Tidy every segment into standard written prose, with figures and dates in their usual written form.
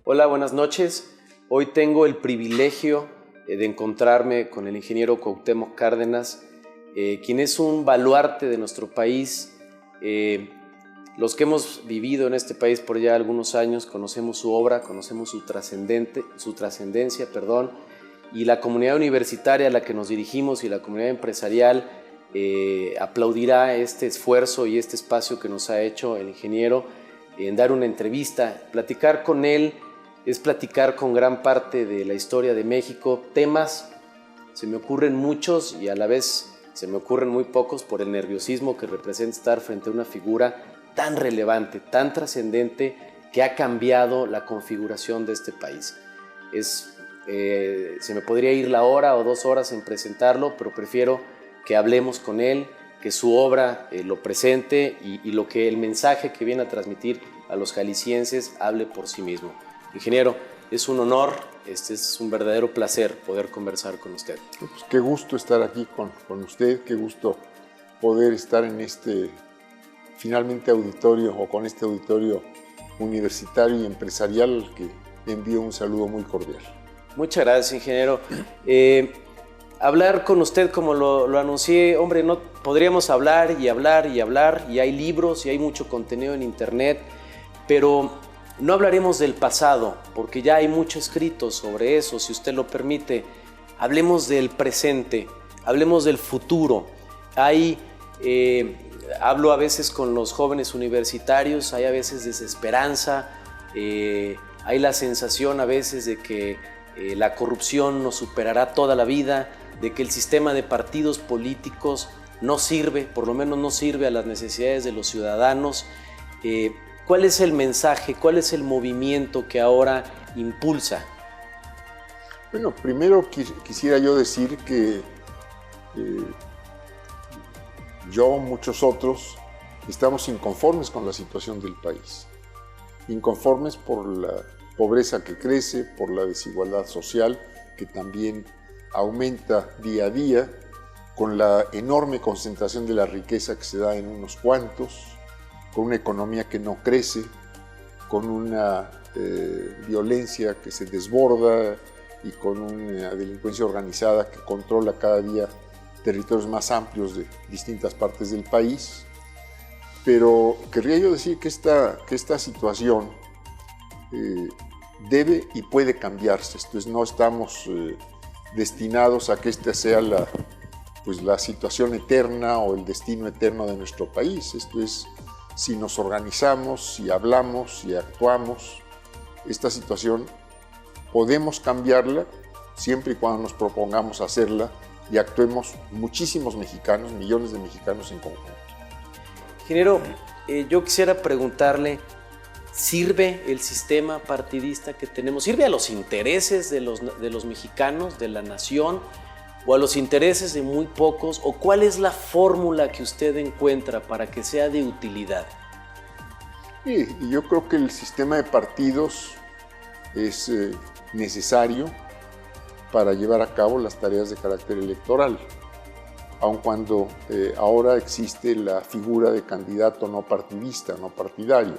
Hola, buenas noches. Hoy tengo el privilegio de encontrarme con el ingeniero Cuauhtémoc Cárdenas, quien es un baluarte de nuestro país. Los que hemos vivido en este país por ya algunos años conocemos su obra, conocemos su trascendencia, y la comunidad universitaria a la que nos dirigimos y la comunidad empresarial aplaudirá este esfuerzo y este espacio que nos ha hecho el ingeniero en dar una entrevista. Platicar con él es platicar con gran parte de la historia de México. Temas, se me ocurren muchos y a la vez se me ocurren muy pocos por el nerviosismo que representa estar frente a una figura tan relevante, tan trascendente, que ha cambiado la configuración de este país. Se me podría ir la hora o 2 horas en presentarlo, pero prefiero que hablemos con él, que su obra lo presente y lo que el mensaje que viene a transmitir a los jaliscienses hable por sí mismo. Ingeniero, es un honor, es un verdadero placer poder conversar con usted. Pues qué gusto estar aquí con usted, qué gusto poder estar en este finalmente auditorio o con este auditorio universitario y empresarial al que le envío un saludo muy cordial. Muchas gracias, ingeniero. Hablar con usted, como lo anuncié, hombre, no podríamos hablar y hablar y hablar, y hay libros y hay mucho contenido en internet, pero no hablaremos del pasado, porque ya hay mucho escrito sobre eso, si usted lo permite. Hablemos del presente, hablemos del futuro. Hablo a veces con los jóvenes universitarios, hay a veces desesperanza, hay la sensación a veces de que la corrupción nos superará toda la vida, de que el sistema de partidos políticos no sirve, por lo menos no sirve a las necesidades de los ciudadanos. ¿Cuál es el mensaje, cuál es el movimiento que ahora impulsa? Bueno, primero quisiera yo decir que yo, muchos otros, estamos inconformes con la situación del país. Inconformes por la pobreza que crece, por la desigualdad social que también aumenta día a día, con la enorme concentración de la riqueza que se da en unos cuantos, con una economía que no crece, con una violencia que se desborda y con una delincuencia organizada que controla cada día territorios más amplios de distintas partes del país. Pero querría yo decir que esta situación debe y puede cambiarse. Entonces no estamos destinados a que esta sea la situación eterna o el destino eterno de nuestro país. Esto es, si nos organizamos, si hablamos, si actuamos, esta situación podemos cambiarla siempre y cuando nos propongamos hacerla y actuemos muchísimos mexicanos, millones de mexicanos en conjunto. Ingeniero, yo quisiera preguntarle, ¿sirve el sistema partidista que tenemos? ¿Sirve a los intereses de los mexicanos, de la nación, o a los intereses de muy pocos? ¿O cuál es la fórmula que usted encuentra para que sea de utilidad? Y yo creo que el sistema de partidos es necesario para llevar a cabo las tareas de carácter electoral, aun cuando ahora existe la figura de candidato no partidista, no partidario.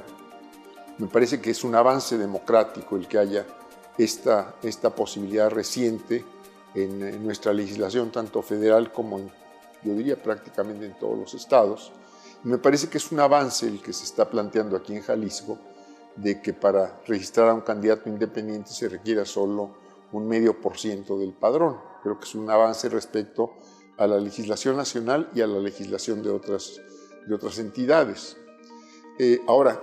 Me parece que es un avance democrático el que haya esta posibilidad reciente en nuestra legislación, tanto federal como yo diría prácticamente en todos los estados. Y me parece que es un avance el que se está planteando aquí en Jalisco, de que para registrar a un candidato independiente se requiera solo un 0.5% del padrón. Creo que es un avance respecto a la legislación nacional y a la legislación de otras entidades. Ahora,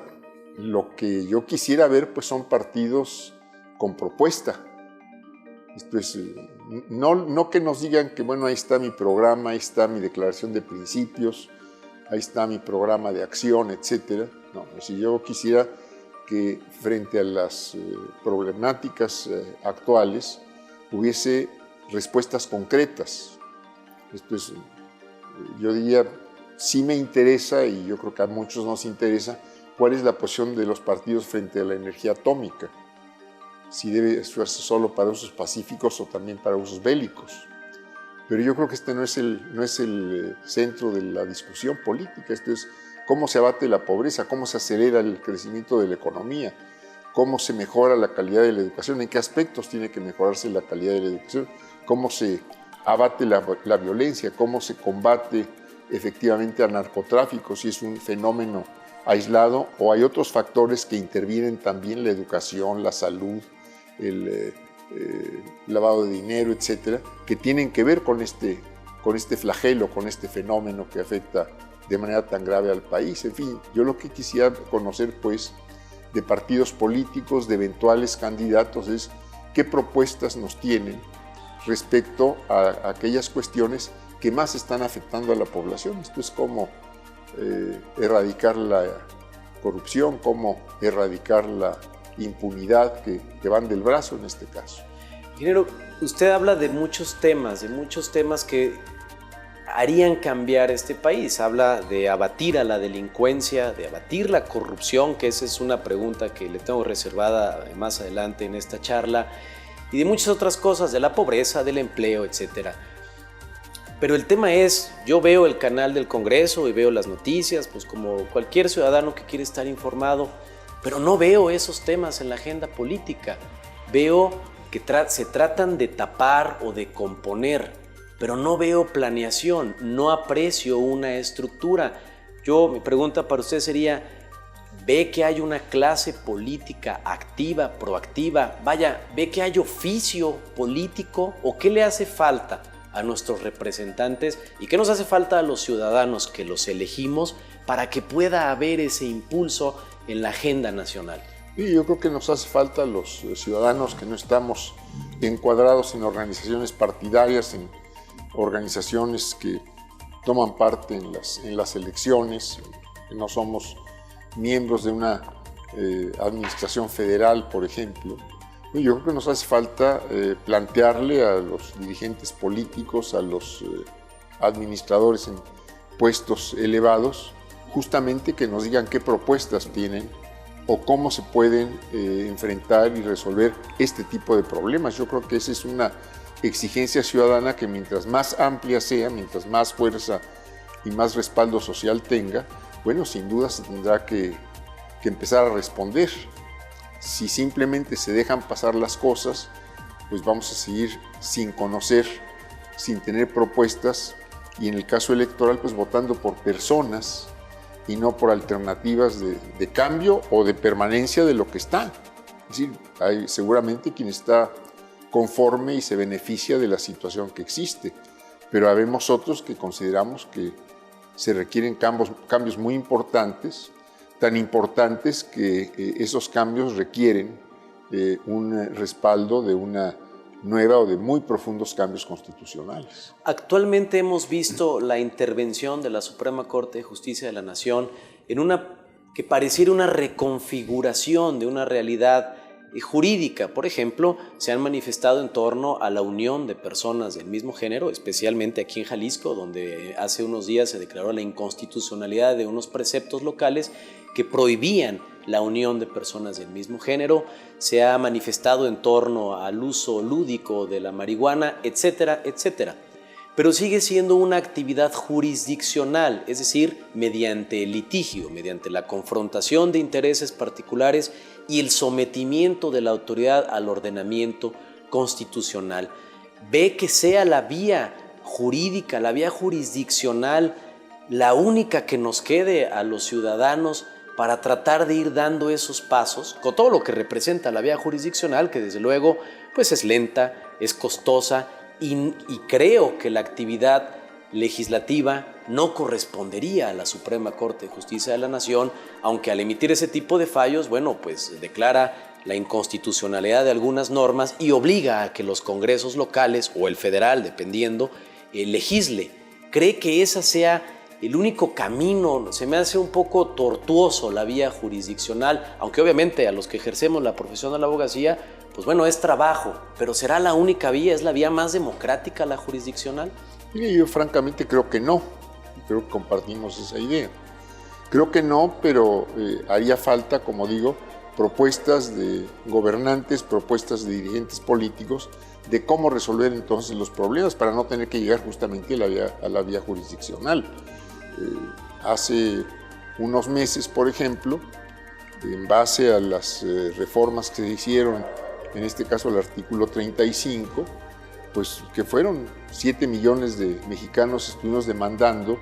lo que yo quisiera ver pues son partidos con propuesta. Esto es, no que nos digan que bueno, ahí está mi programa, ahí está mi declaración de principios, ahí está mi programa de acción, etc. No, si yo quisiera que frente a las problemáticas actuales hubiese respuestas concretas. Esto es, yo diría, sí me interesa, y yo creo que a muchos nos interesa, cuál es la posición de los partidos frente a la energía atómica. Si debe usarse solo para usos pacíficos o también para usos bélicos. Pero yo creo que este no es el centro de la discusión política. Esto es cómo se abate la pobreza, cómo se acelera el crecimiento de la economía, cómo se mejora la calidad de la educación, en qué aspectos tiene que mejorarse la calidad de la educación, cómo se abate la violencia, cómo se combate efectivamente al narcotráfico, si es un fenómeno aislado o hay otros factores que intervienen también, la educación, la salud, el lavado de dinero, etcétera, que tienen que ver con este flagelo, con este fenómeno que afecta de manera tan grave al país. En fin, yo lo que quisiera conocer, pues, de partidos políticos, de eventuales candidatos, es qué propuestas nos tienen respecto a aquellas cuestiones que más están afectando a la población. Esto es cómo erradicar la corrupción, cómo erradicar la impunidad que van del brazo en este caso. Ingeniero, usted habla de muchos temas que harían cambiar este país. Habla de abatir a la delincuencia, de abatir la corrupción, que esa es una pregunta que le tengo reservada más adelante en esta charla, y de muchas otras cosas, de la pobreza, del empleo, etcétera. Pero el tema es, yo veo el canal del Congreso y veo las noticias, pues como cualquier ciudadano que quiere estar informado, pero no veo esos temas en la agenda política. Veo que se tratan de tapar o de componer, pero no veo planeación, no aprecio una estructura. Mi pregunta para usted sería, ¿ve que hay una clase política activa, proactiva? Vaya, ¿ve que hay oficio político o qué le hace falta a nuestros representantes y qué nos hace falta a los ciudadanos que los elegimos para que pueda haber ese impulso en la agenda nacional? Y yo creo que nos hace falta a los ciudadanos que no estamos encuadrados en organizaciones partidarias, en organizaciones que toman parte en las elecciones, que no somos miembros de una administración federal, por ejemplo. Yo creo que nos hace falta plantearle a los dirigentes políticos, a los administradores en puestos elevados, justamente que nos digan qué propuestas tienen o cómo se pueden enfrentar y resolver este tipo de problemas. Yo creo que esa es una exigencia ciudadana que mientras más amplia sea, mientras más fuerza y más respaldo social tenga, bueno, sin duda se tendrá que empezar a responder. Si simplemente se dejan pasar las cosas, pues vamos a seguir sin conocer, sin tener propuestas y en el caso electoral, pues votando por personas y no por alternativas de cambio o de permanencia de lo que está. Es decir, hay seguramente quien está conforme y se beneficia de la situación que existe, pero habemos otros que consideramos que se requieren cambios muy importantes, tan importantes que esos cambios requieren un respaldo de una nueva o de muy profundos cambios constitucionales. Actualmente hemos visto la intervención de la Suprema Corte de Justicia de la Nación en una que pareciera una reconfiguración de una realidad jurídica. Por ejemplo, se han manifestado en torno a la unión de personas del mismo género, especialmente aquí en Jalisco, donde hace unos días se declaró la inconstitucionalidad de unos preceptos locales que prohibían la unión de personas del mismo género. Se ha manifestado en torno al uso lúdico de la marihuana, etcétera, etcétera. Pero sigue siendo una actividad jurisdiccional, es decir, mediante el litigio, mediante la confrontación de intereses particulares y el sometimiento de la autoridad al ordenamiento constitucional. Ve que sea la vía jurídica, la vía jurisdiccional, la única que nos quede a los ciudadanos para tratar de ir dando esos pasos, con todo lo que representa la vía jurisdiccional, que desde luego pues es lenta, es costosa, y creo que la actividad legislativa no correspondería a la Suprema Corte de Justicia de la Nación, aunque al emitir ese tipo de fallos, bueno, pues declara la inconstitucionalidad de algunas normas y obliga a que los congresos locales o el federal, dependiendo, legisle. ¿Cree que esa sea el único camino? Se me hace un poco tortuoso la vía jurisdiccional, aunque obviamente a los que ejercemos la profesión de la abogacía, pues bueno, es trabajo, pero ¿será la única vía? ¿Es la vía más democrática la jurisdiccional? Yo francamente creo que no, creo que compartimos esa idea. Creo que no, pero haría falta, como digo, propuestas de gobernantes, propuestas de dirigentes políticos de cómo resolver entonces los problemas para no tener que llegar justamente a la vía jurisdiccional. Hace unos meses, por ejemplo, en base a las reformas que se hicieron, en este caso el artículo 35, pues que fueron 7 millones de mexicanos estuvimos demandando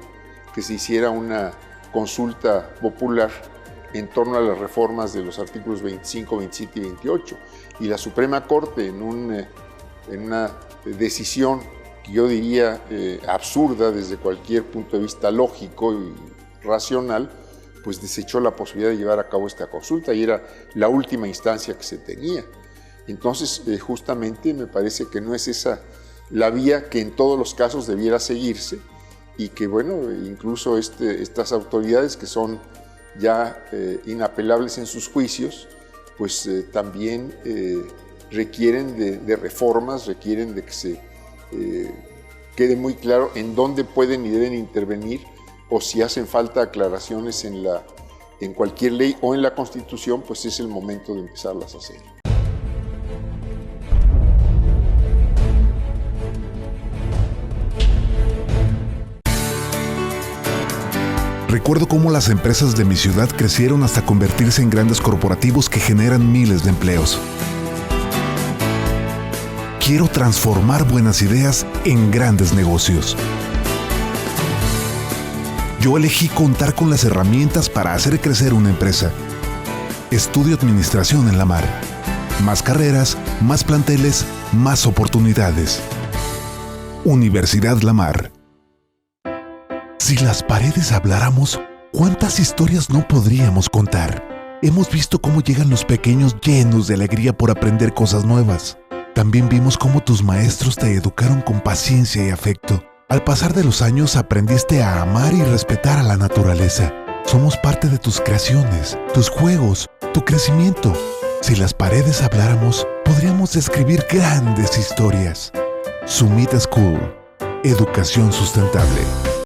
que se hiciera una consulta popular en torno a las reformas de los artículos 25, 27 y 28. Y la Suprema Corte, en una decisión que yo diría absurda desde cualquier punto de vista lógico y racional, pues desechó la posibilidad de llevar a cabo esta consulta y era la última instancia que se tenía. Entonces, justamente me parece que no es esa la vía que en todos los casos debiera seguirse y que, bueno, incluso estas autoridades que son ya inapelables en sus juicios, pues también requieren de reformas, requieren de que se quede muy claro en dónde pueden y deben intervenir o si hacen falta aclaraciones en cualquier ley o en la Constitución, pues es el momento de empezarlas a hacer. Recuerdo cómo las empresas de mi ciudad crecieron hasta convertirse en grandes corporativos que generan miles de empleos. Quiero transformar buenas ideas en grandes negocios. Yo elegí contar con las herramientas para hacer crecer una empresa. Estudio administración en la mar. Más carreras, más planteles, más oportunidades. Universidad La Mar. Si las paredes habláramos, ¿cuántas historias no podríamos contar? Hemos visto cómo llegan los pequeños llenos de alegría por aprender cosas nuevas. También vimos cómo tus maestros te educaron con paciencia y afecto. Al pasar de los años aprendiste a amar y respetar a la naturaleza. Somos parte de tus creaciones, tus juegos, tu crecimiento. Si las paredes habláramos, podríamos escribir grandes historias. Sumita School. Educación sustentable.